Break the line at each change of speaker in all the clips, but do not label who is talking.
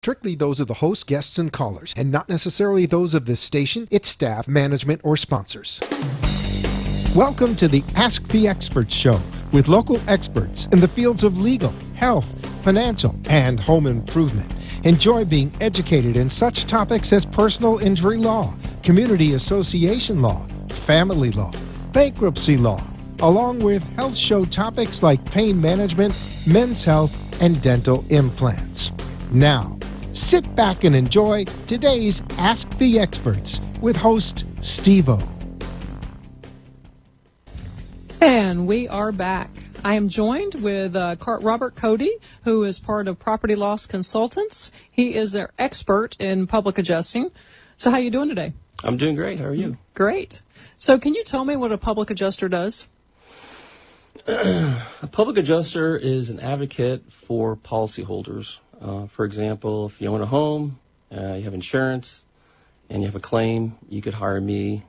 Strictly those of the host, guests, and callers, and not necessarily those of this station, its staff, management, or sponsors. Welcome to the Ask the Experts Show with local experts in the fields of legal, health, financial, and home improvement. Enjoy being educated in such topics as personal injury law, community association law, family law, bankruptcy law, along with health show topics like pain management, men's health, and dental implants. Now, sit back and enjoy today's Ask the Experts with host Steve-O.
And we are back. I am joined with Robert Cody, who is part of Property Loss Consultants. He is their expert in public adjusting. So how are you doing today?
I'm doing great. How are you?
Great. So can you tell me what a public adjuster does?
A public adjuster is an advocate for policyholders. For example, if you own a home, you have insurance, and you have a claim, you could hire me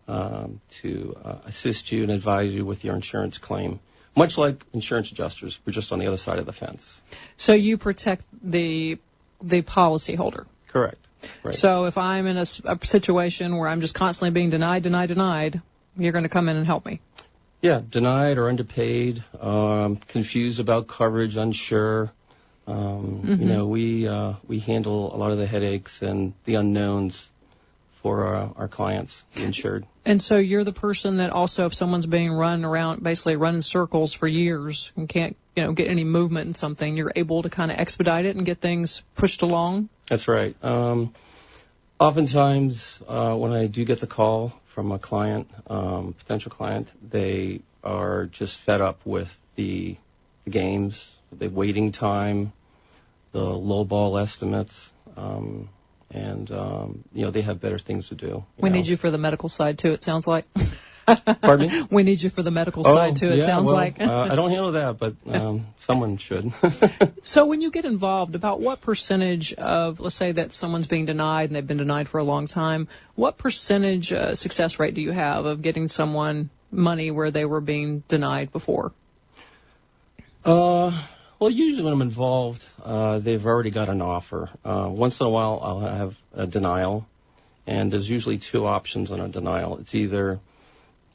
to assist you and advise you with your insurance claim. Much like insurance adjusters, we're just on the other side of the fence.
So you protect the policyholder.
Correct. Right.
So if I'm in a situation where I'm just constantly being denied, you're going to come in and help me.
Yeah, denied or underpaid, confused about coverage, unsure. You know, we handle a lot of the headaches and the unknowns for our clients, the insured.
And so you're the person that also, if someone's being run around, basically run in circles for years and can't, get any movement in something, you're able to kind of expedite it and get things pushed along?
That's right. Oftentimes, when I do get the call from a client, potential client, they are just fed up with the games, the waiting time, the lowball estimates, and they have better things to do.
We need you for the medical side, too, it sounds like.
Pardon me?
We need you for the medical side, too, it sounds like.
I don't handle that, but someone should.
So when you get involved, about what percentage of, let's say that someone's being denied and they've been denied for a long time, what percentage success rate do you have of getting someone money where they were being denied before?
Well, usually when I'm involved, they've already got an offer. Once in a while, I'll have a denial, and there's usually two options on a denial. It's either,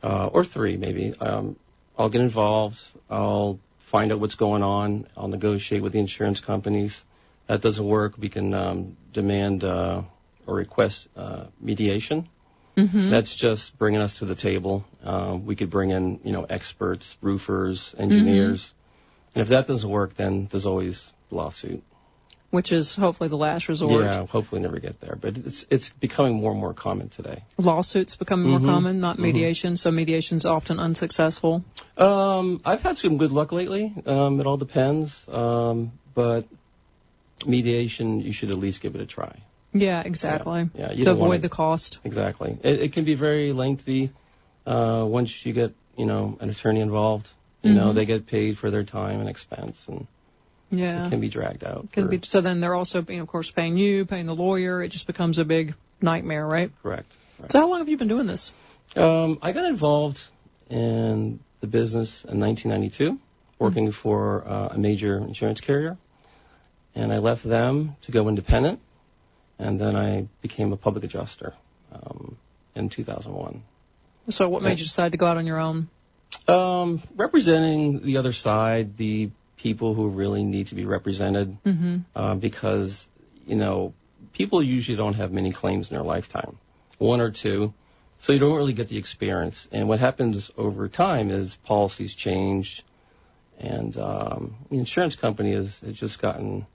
or three maybe. I'll get involved. I'll find out what's going on. I'll negotiate with the insurance companies. That doesn't work. We can demand or request mediation.
Mm-hmm.
That's just bringing us to the table. We could bring in, experts, roofers, engineers. Mm-hmm. And if that doesn't work, then there's always lawsuit.
Which is hopefully the last resort.
Yeah, hopefully never get there. But it's becoming more and more common today.
Lawsuits becoming more common, not mediation. So mediation's often unsuccessful.
I've had some good luck lately. It all depends. But mediation, you should at least give it a try.
Yeah, exactly.
Yeah,
to avoid the cost.
Exactly. It can be very lengthy once you get, an attorney involved. They get paid for their time and expense, and it can be dragged out.
So then they're also, of course, paying you, paying the lawyer. It just becomes a big nightmare, right?
Correct.
So how long have you been doing this?
I got involved in the business in 1992, working for a major insurance carrier, and I left them to go independent, and then I became a public adjuster in 2001.
So what made you decide to go out on your own?
Representing the other side, the people who really need to be represented, because, people usually don't have many claims in their lifetime, one or two, so you don't really get the experience. And what happens over time is policies change, and the insurance company has just gotten,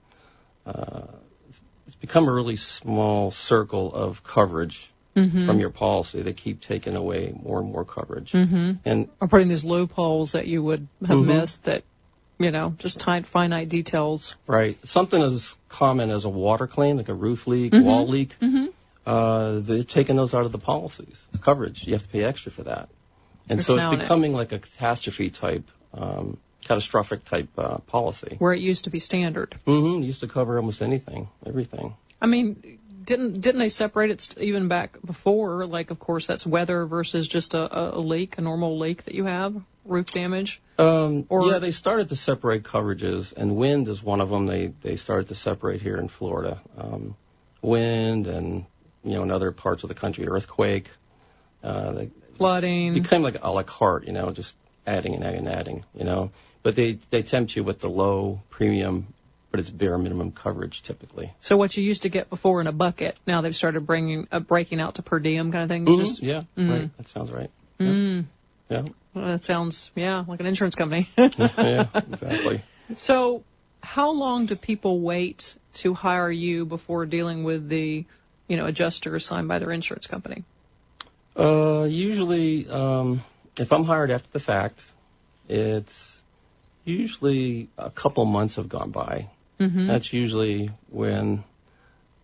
it's become a really small circle of coverage. From your policy. They keep taking away more and more coverage. And
or putting these loopholes that you would have missed that, just finite details.
Right. Something as common as a water claim, like a roof leak, wall leak, they're taking those out of the policies. The coverage, you have to pay extra for that. And so it's becoming like a catastrophic type policy.
Where it used to be standard.
It used to cover almost anything, everything.
I mean, didn't they separate it even back before? Like, of course, that's weather versus just a leak, a normal leak that you have, roof damage.
Yeah, they started to separate coverages, and wind is one of them. They started to separate here in Florida. Wind and, in other parts of the country, earthquake.
Flooding.
Became like a la carte, just adding and adding and adding, But they tempt you with the low premium, but it's bare minimum coverage typically.
So what you used to get before in a bucket, now they've started breaking out to per diem kind of thing?
Mm-hmm. Right. That sounds right. Yeah.
Well, that sounds, like an insurance company.
Yeah, exactly.
So how long do people wait to hire you before dealing with the, adjuster assigned by their insurance company?
Usually, if I'm hired after the fact, it's usually a couple months have gone by. Mm-hmm. That's usually when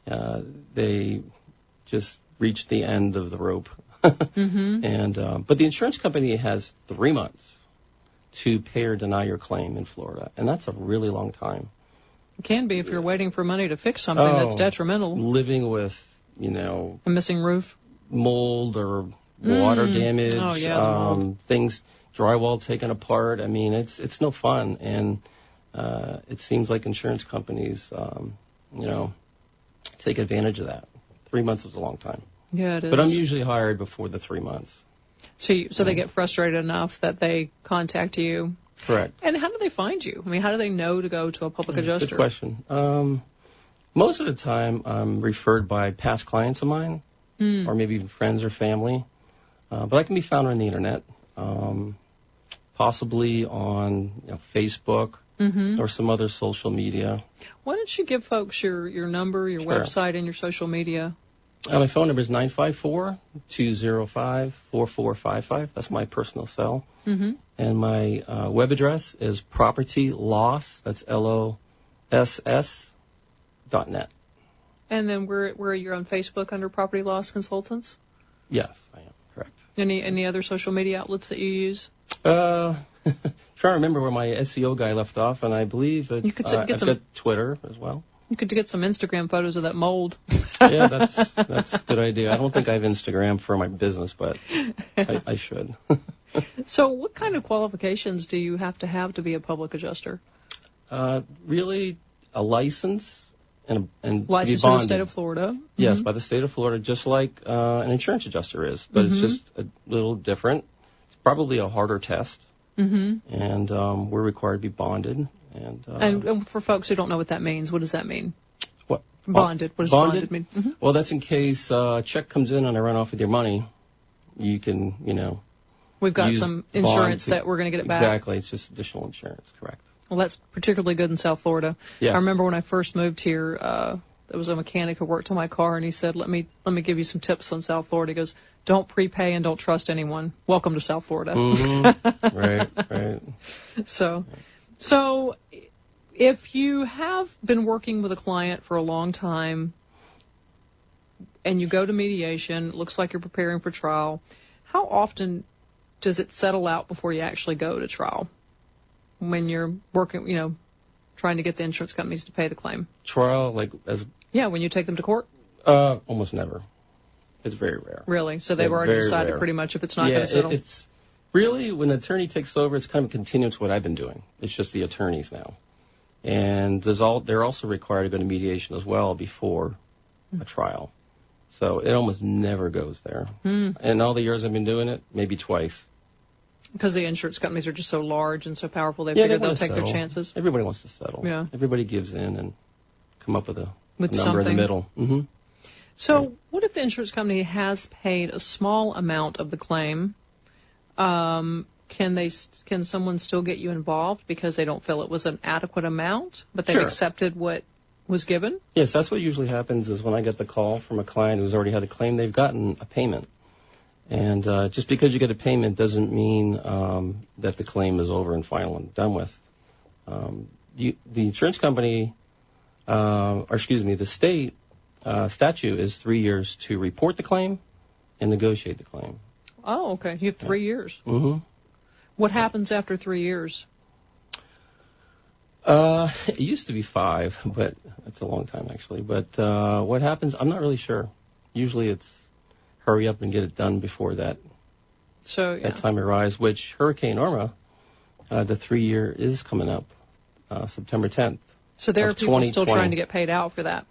they just reach the end of the rope. Mm-hmm. And but the insurance company has 3 months to pay or deny your claim in Florida, and that's a really long time.
It can be if you're waiting for money to fix something that's detrimental.
Living with,
a missing roof,
mold or water damage, things, drywall taken apart. I mean, it's no fun, and it seems like insurance companies, take advantage of that. 3 months is a long time.
Yeah, it is.
But I'm usually hired before the 3 months.
So they get frustrated enough that they contact you.
Correct.
And how do they find you? I mean, how do they know to go to a public adjuster?
Good question. Most of the time, I'm referred by past clients of mine, or maybe even friends or family. But I can be found on the internet, possibly on Facebook or some other social media. Why
don't you give folks your number, your website, and your social media?
My phone number is 954-205-4455. That's my personal cell. Mm-hmm. And my web address is propertyloss, that's LOSS.net.
And then where you're on Facebook under Property Loss Consultants?
Yes, I am, correct.
Any other social media outlets that you use?
Trying to remember where my SEO guy left off, and I believe that I've got Twitter as well.
You could get some Instagram photos of that mold.
Yeah, that's a good idea. I don't think I have Instagram for my business, but I should.
So what kind of qualifications do you have to be a public adjuster?
Really, a license and
license
to be bonded.
in the state of Florida?
Yes, by the state of Florida, just like an insurance adjuster is. But it's just a little different. It's probably a harder test. Mm-hmm. And we're required to be bonded. And
for folks who don't know what that means, what does that mean?
What?
Bonded. What does bonded mean? Mm-hmm.
Well, that's in case a check comes in and I run off with your money. You can,
We've got some insurance that we're going to get it back.
Exactly. It's just additional insurance. Correct.
Well, that's particularly good in South Florida.
Yes.
I remember when I first moved here, there was a mechanic who worked on my car, and he said, let me give you some tips on South Florida. He goes, don't prepay and don't trust anyone. Welcome to South Florida.
Mm-hmm. Right.
So if you have been working with a client for a long time and you go to mediation, it looks like you're preparing for trial, how often does it settle out before you actually go to trial when you're working, trying to get the insurance companies to pay the claim?
Trial, when
you take them to court?
Almost never. It's very rare.
Really? So they've already decided pretty much if it's not going to settle?
It's really, when an attorney takes over, it's kind of a continuance of what I've been doing. It's just the attorneys now. And they're also required to go to mediation as well before a trial. So it almost never goes there. And all the years I've been doing it, maybe twice.
Because the insurance companies are just so large and so powerful, they figure they'll take their chances.
Everybody wants to settle.
Yeah.
Everybody gives in and come up with a number
something
in the middle. Mm-hmm.
So what if the insurance company has paid a small amount of the claim? Can someone still get you involved because they don't feel it was an adequate amount, but they've accepted what was given?
Yes, that's what usually happens is when I get the call from a client who's already had a claim, they've gotten a payment. And just because you get a payment doesn't mean that the claim is over and final and done with. The insurance company, the state statute is 3 years to report the claim and negotiate the claim.
Oh, okay. You have 3 years.
Mm-hmm.
What happens after 3 years?
It used to be 5, but that's a long time actually. But what happens, I'm not really sure. Usually it's hurry up and get it done before that time arrives, which Hurricane Irma, the 3-year is coming up, September 10th.
So there are people still trying to get paid out for that.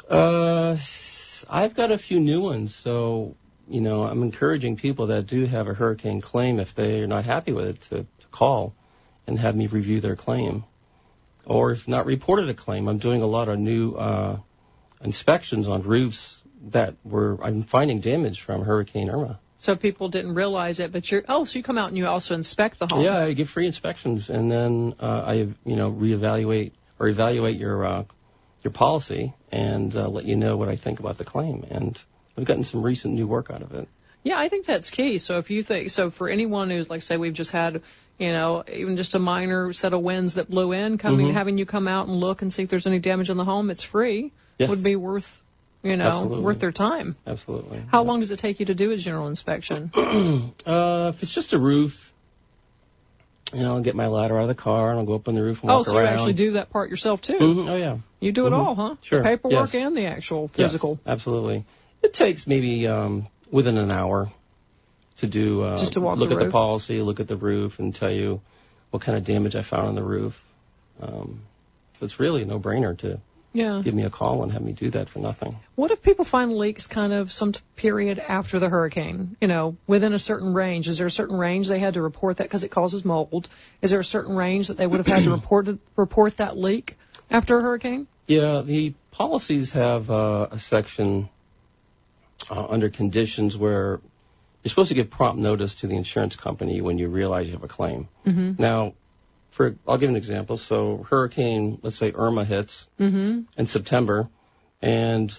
I've got a few new ones, so, I'm encouraging people that do have a hurricane claim, if they're not happy with it, to call and have me review their claim. Or if not reported a claim, I'm doing a lot of new inspections on roofs that I'm finding damage from Hurricane Irma.
So people didn't realize it, but so you come out and you also inspect the home.
Yeah, I give free inspections, and then I reevaluate or evaluate your policy and let you know what I think about the claim. And I've gotten some recent new work out of it.
Yeah, I think that's key. So if you think, for anyone who's like, say, we've just had, even just a minor set of winds that blew in, having you come out and look and see if there's any damage on the home, it's free.
Yes.
Would be worth, worth their time.
Absolutely.
How long does it take you to do a general inspection?
If it's just a roof, I'll get my ladder out of the car and I'll go up on the roof and walk around.
Oh, so you actually do that part yourself too?
Mm-hmm. Oh, yeah.
You do it all, huh?
Sure.
The paperwork
Yes.
and the actual physical.
Yes, absolutely. It takes maybe within an hour to do
just to walk
look
the
at
roof.
the policy, look at the roof, and tell you what kind of damage I found on the roof. So it's really a no-brainer to give me a call and have me do that for nothing.
What if people find leaks kind of some period after the hurricane, within a certain range? Is there a certain range they had to report that because it causes mold? Is there a certain range that they would have had to report that leak after a hurricane?
Yeah, the policies have a section under conditions where you're supposed to give prompt notice to the insurance company when you realize you have a claim.
Mm-hmm.
Now, I'll give an example. So Hurricane, let's say Irma hits in September, and,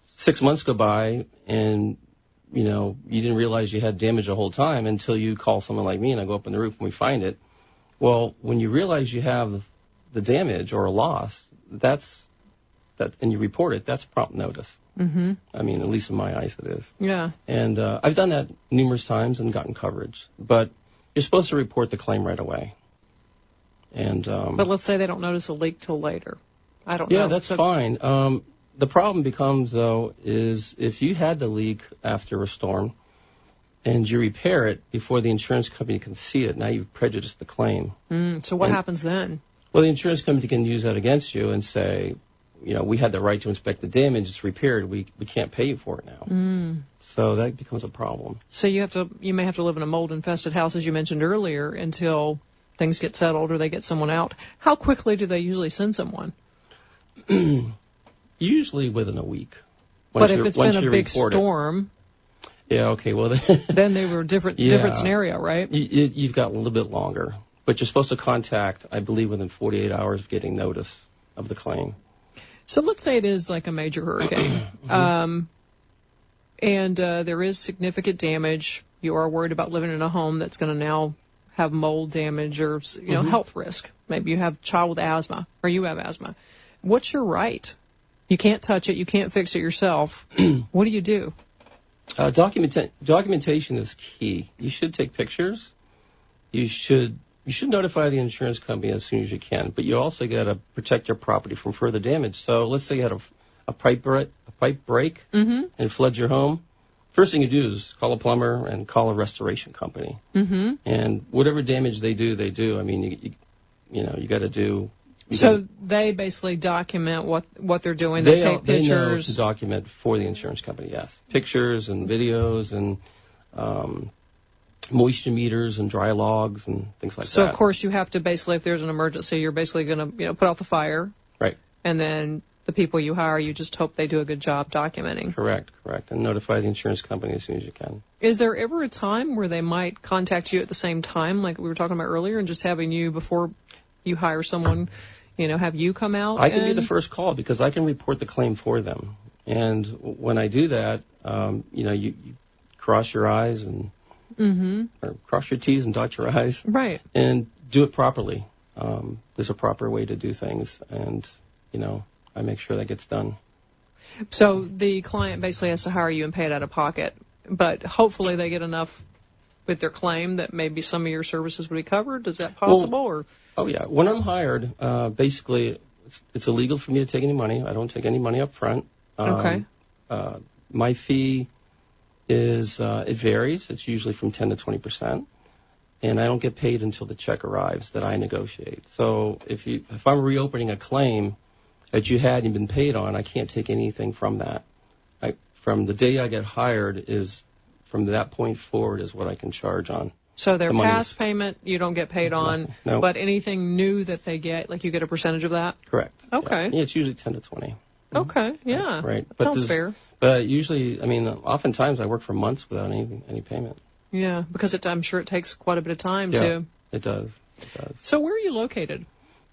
6 months go by, and, you didn't realize you had damage the whole time until you call someone like me, and I go up on the roof and we find it. Well, when you realize you have the damage or a loss, and you report it, that's prompt notice.
Mm-hmm.
I mean, at least in my eyes it is.
Yeah.
And I've done that numerous times and gotten coverage. But you're supposed to report the claim right away. And
but let's say they don't notice a leak till later. I don't know.
Yeah, that's fine. The problem becomes, though, is if you had the leak after a storm and you repair it before the insurance company can see it, now you've prejudiced the claim.
So what happens then?
Well, the insurance company can use that against you and say, we had the right to inspect the damage. It's repaired. We can't pay you for it now. So that becomes a problem.
So you may have to live in a mold-infested house, as you mentioned earlier, until things get settled or they get someone out. How quickly do they usually send someone?
Usually within a week.
But if it's been a big storm...
Yeah, okay, well...
then they were different scenario, right?
You've got a little bit longer. But you're supposed to contact, I believe, within 48 hours of getting notice of the claim.
So let's say it is like a major hurricane, and there is significant damage. You are worried about living in a home that's going to now have mold damage or health risk. Maybe you have a child with asthma, or you have asthma. What's your right? You can't touch it. You can't fix it yourself. What do you do?
Documentation is key. You should take pictures. You should notify the insurance company as soon as you can, but you also got to protect your property from further damage. So let's say you had a pipe break and floods your home. First thing you do is call a plumber and call a restoration company. And whatever damage they do. I mean, you got to do.
They basically document what they're doing. They take pictures.
They know to document for the insurance company. Yes, pictures and videos and. Moisture meters and dry logs and things like that.
So, of course, you have to basically, if there's an emergency, you're basically going to put out the fire.
Right.
And then the people you hire, you just hope they do a good job documenting.
Correct. And notify the insurance company as soon as you can.
Is there ever a time where they might contact you at the same time, like we were talking about earlier, and just having you, before you hire someone, have you come out?
I can be the first call because I can report the claim for them. And when I do that, you cross your I's and or cross your T's and dot your I's.
Right.
And do it properly. There's a proper way to do things, and, I make sure that gets done.
So the client basically has to hire you and pay it out of pocket, but hopefully they get enough with their claim that maybe some of your services would be covered? Is that possible? Or
Oh, yeah. When I'm hired, basically, it's illegal for me to take any money. I don't take any money up front.
Okay.
My fee is, it varies. It's usually from 10 to 20%. And I don't get paid until the check arrives that I negotiate. So if I'm reopening a claim that you hadn't been paid on, I can't take anything from that. From the day I get hired from that point forward is what I can charge on.
so their past payment you don't get paid on,
Nothing. No.
but anything new that they get, like you get a percentage of that?
Correct.
Okay.
Yeah, it's usually 10 to 20.
Okay, yeah.
Right.
That sounds fair.
But usually, oftentimes I work for months without any payment.
Yeah, because I'm sure it takes quite a bit of time
Yeah,
too.
it does. It does.
So where are you located?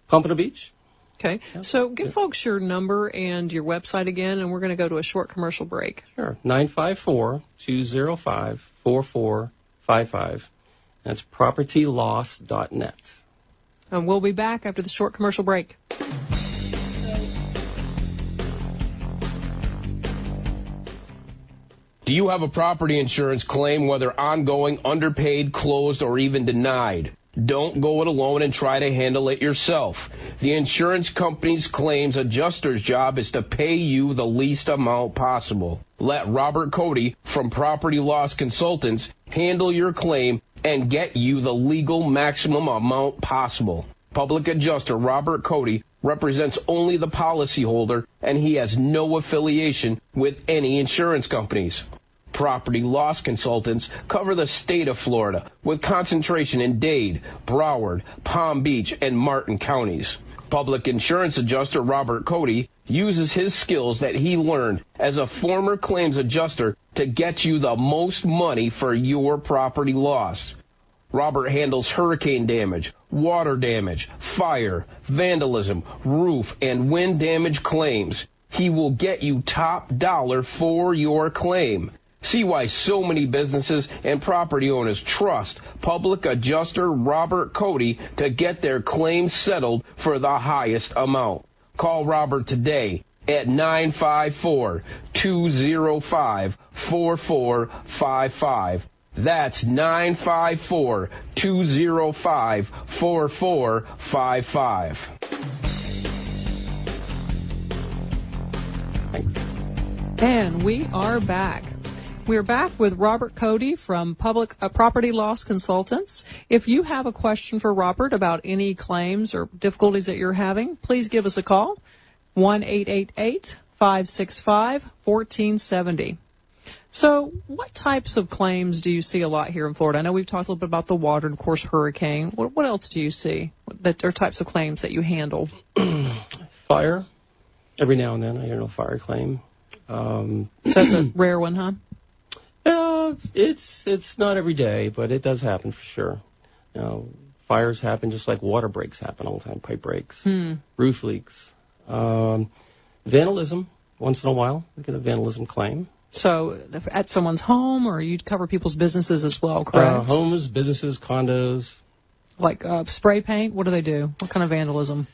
Pompano Beach?
Okay, so give folks your number and your website again, and we're going to go to a short commercial break.
Sure. 954-205-4455. That's propertyloss.net.
And we'll be back after the short commercial break.
Do you have a property insurance claim, whether ongoing, underpaid, closed, or even denied? Don't go it alone and try to handle it yourself. The insurance company's claims adjuster's job is to pay you the least amount possible. Let Robert Cody from Property Loss Consultants handle your claim and get you the legal maximum amount possible. Public adjuster Robert Cody represents only the policyholder, and he has no affiliation with any insurance companies. Property Loss Consultants cover the state of Florida with concentration in Dade, Broward, Palm Beach, and Martin counties. Public insurance adjuster Robert Cody uses his skills that he learned as a former claims adjuster to get you the most money for your property loss. Robert handles hurricane damage, water damage, fire, vandalism, roof, and wind damage claims. He will get you top dollar for your claim. See why so many businesses and property owners trust public adjuster Robert Cody to get their claims settled for the highest amount. Call Robert today at 954-205-4455. That's 954-205-4455.
And we are back. We're back with Robert Cody from Property Loss Consultants. If you have a question for Robert about any claims or difficulties that you're having, please give us a call, 1-888-565-1470. So what types of claims do you see a lot here in Florida? I know we've talked a little bit about the water and, of course, hurricane. What else do you see that are types of claims that you handle?
Fire. Every now and then I handle a fire claim.
So that's a rare one, huh?
It's not every day, but it does happen for sure. Fires happen just like water breaks happen all the time, pipe breaks, roof leaks. Vandalism, once in a while, we get a vandalism claim.
So at someone's home, or you cover people's businesses as well, correct?
Homes, businesses, condos.
Like spray paint? What do they do? What kind of vandalism?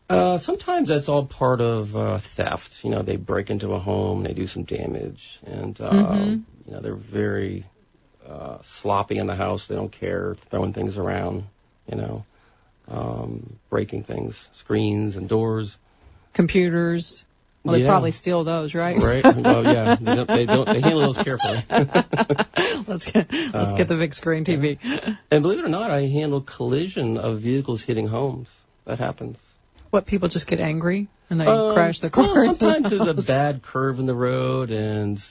Sometimes that's all part of theft. They break into a home, they do some damage, and they're very sloppy in the house. They don't care, throwing things around, breaking things, screens and doors.
Computers. Well, they probably steal those, right?
Right. Well, yeah. They handle those carefully.
Let's get the big screen TV.
And believe it or not, I handle collision of vehicles hitting homes. That happens.
What, people just get angry and they crash their car?
Well, sometimes there's a bad curve in the road, and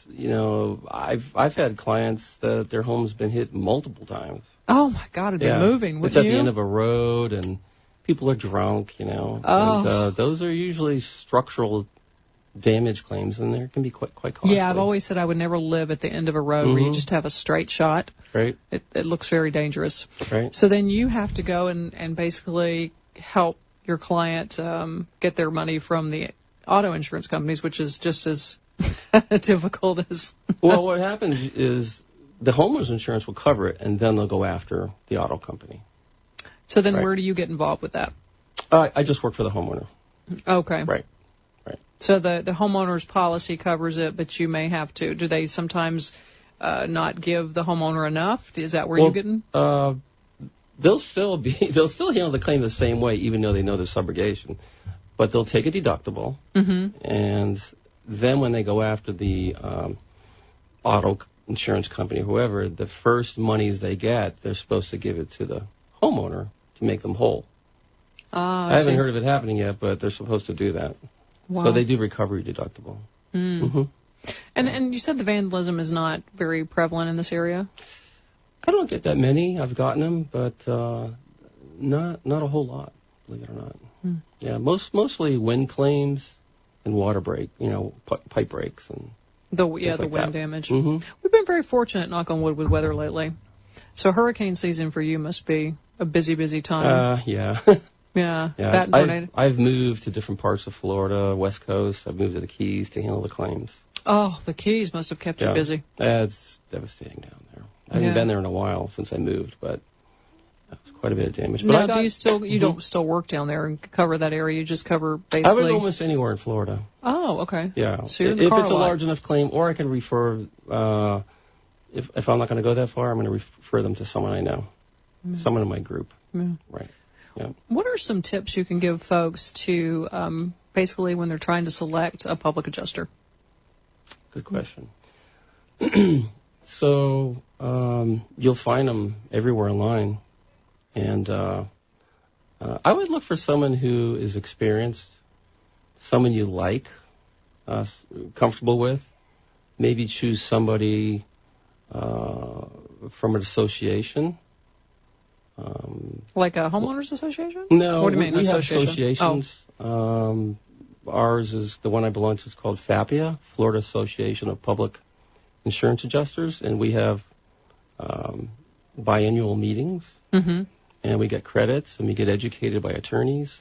I've had clients that their home's been hit multiple times.
Oh my God, it'd be moving.
It's at the end of a road, and people are drunk,
Oh.
And those are usually structural damage claims, and they can be quite costly.
Yeah, I've always said I would never live at the end of a road where you just have a straight shot.
Right.
It looks very dangerous.
Right.
So then you have to go and basically help your client get their money from the auto insurance companies, which is just as difficult as...
Well, what happens is the homeowner's insurance will cover it, and then they'll go after the auto company.
So then where do you get involved with that?
I just work for the homeowner.
Okay.
Right.
So the homeowner's policy covers it, but you may have to. Do they sometimes not give the homeowner enough? Is that where you're getting?
They'll still handle the claim the same way, even though they know there's subrogation. But they'll take a deductible, and then when they go after the auto insurance company, whoever, the first monies they get, they're supposed to give it to the homeowner to make them whole. I haven't heard of it happening yet, but they're supposed to do that.
Wow.
So they do recovery deductible.
And you said the vandalism is not very prevalent in this area?
I don't get that many. I've gotten them, but not a whole lot, believe it or not. Yeah, mostly wind claims and water break, pipe breaks and
the
like
wind
that.
damage. We've been very fortunate, knock on wood, with weather lately. So hurricane season for you must be a busy time.
Yeah.
Yeah.
Yeah.
That and tornado.
I've moved to different parts of Florida, West Coast. I've moved to the Keys to handle the claims.
Oh, the Keys must have kept you busy.
It's devastating down there. I haven't been there in a while since I moved, but that was quite a bit of damage. But
now, you don't still work down there and cover that area? You just cover basically?
I would go almost anywhere in Florida.
Oh, okay.
Yeah.
So you're in the
if
car
it's a large enough claim, or I can refer, if I'm not going to go that far, I'm going to refer them to someone I know, someone in my group. Right. Yeah.
What are some tips you can give folks to basically when they're trying to select a public adjuster?
Good question. So you'll find them everywhere online, and I would look for someone who is experienced, someone you like, comfortable with. Maybe choose somebody from an association.
Like a homeowners association?
No,
what do you mean,
we have
association?
associations. Ours is the one I belong to. Is called FAPIA, Florida Association of Public Insurance Adjusters, and we have biannual meetings, and we get credits, and we get educated by attorneys.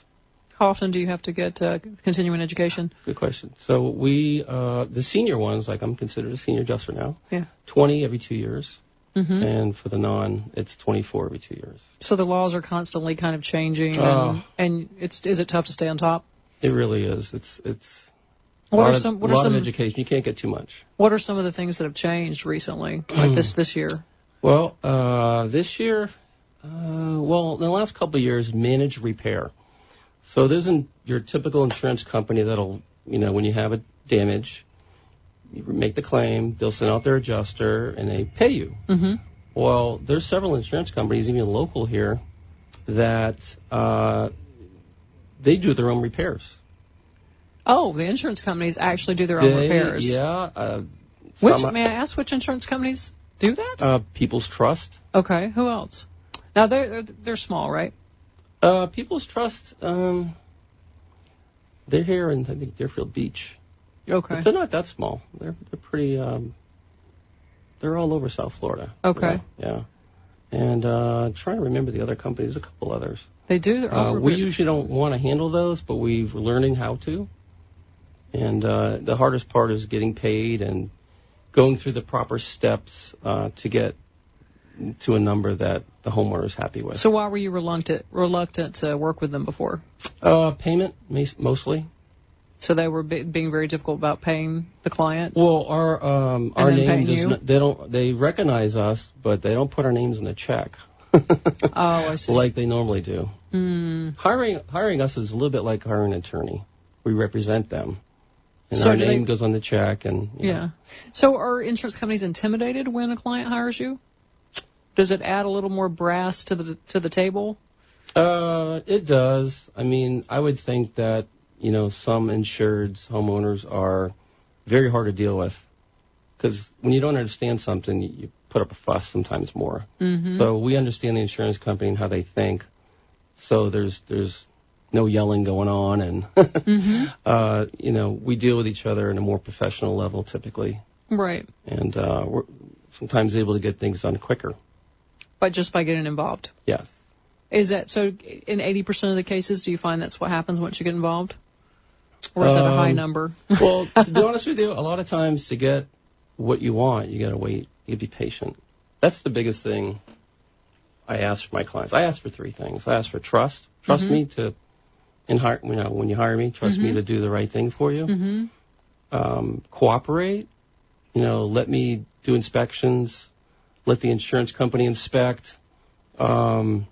How often do you have to get continuing education?
Good question. So we, the senior ones, like I'm considered a senior adjuster now, 20 every 2 years. And for the it's 24 every 2 years.
So the laws are constantly kind of changing, and is it tough to stay on top?
It really is. It's a
What
lot of education. You can't get too much.
What are some of the things that have changed recently, like this year?
Well, this year, in the last couple of years, managed repair. So this isn't your typical insurance company that'll, when you have a damage, you make the claim, they'll send out their adjuster, and they pay you. Well, there's several insurance companies, even local here, that they do their own repairs.
Oh, the insurance companies actually do their own repairs.
Yeah.
May I ask which insurance companies do that?
People's Trust.
Okay. Who else? Now they're small, right?
People's Trust. They're here in I think Deerfield Beach.
Okay.
But they're not that small. They're pretty. They're all over South Florida.
Okay.
Yeah. And trying to remember the other companies. A couple others.
They do their own
we
repairs.
usually don't want to handle those, but we're learning how to. And the hardest part is getting paid and going through the proper steps to get to a number that the homeowner is happy with.
So why were you reluctant to work with them before?
Payment, mostly.
So they were being very difficult about paying the client?
Well, our name does not, they recognize us, but they don't put our names in the check.
Oh, I see.
Like they normally do. Hiring us is a little bit like hiring an attorney. We represent them. And
So
our
do
name
they-
goes on the check. And
Yeah. So are insurance companies intimidated when a client hires you? Does it add a little more brass to the table?
It does. I mean, I would think that, some insureds, homeowners are very hard to deal with. Because when you don't understand something, you put up a fuss sometimes more. So we understand the insurance company and how they think. So there's no yelling going on. And, we deal with each other in a more professional level typically.
Right.
And we're sometimes able to get things done quicker.
But just by getting involved?
Yeah.
Is that so? In 80% of the cases, do you find that's what happens once you get involved? Or is that a high number?
Well, to be honest with you, a lot of times to get what you want, you got to wait. You got to be patient. That's the biggest thing I ask for my clients. I ask for three things. I ask for trust. Trust me to, when you hire me, trust me to do the right thing for you. Cooperate. Let me do inspections, let the insurance company inspect, and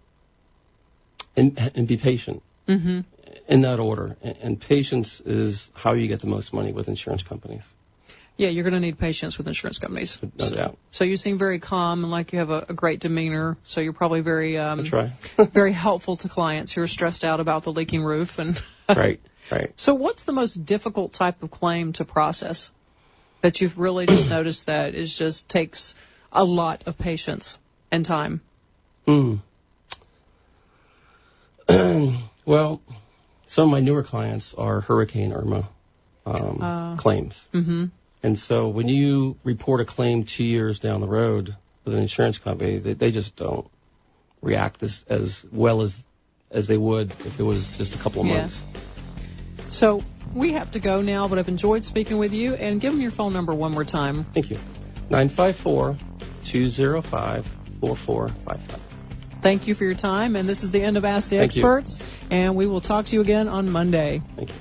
be patient. Mm-hmm. In that order. And patience is how you get the most money with insurance companies.
Yeah, you're going to need patience with insurance companies.
No doubt.
So you seem very calm and like you have a great demeanor. So you're probably very very helpful to clients who are stressed out about the leaking roof. And
Right.
So what's the most difficult type of claim to process that you've really just noticed that is just takes a lot of patience and time?
Well, some of my newer clients are Hurricane Irma claims. Mm-hmm. And so when you report a claim 2 years down the road with an insurance company, they just don't react as well as they would if it was just a couple of months.
So we have to go now, but I've enjoyed speaking with you. And give them your phone number one more time.
Thank you. 954-205-4455.
Thank you for your time. And this is the end of Ask the Experts. And we will talk to you again on Monday.
Thank you.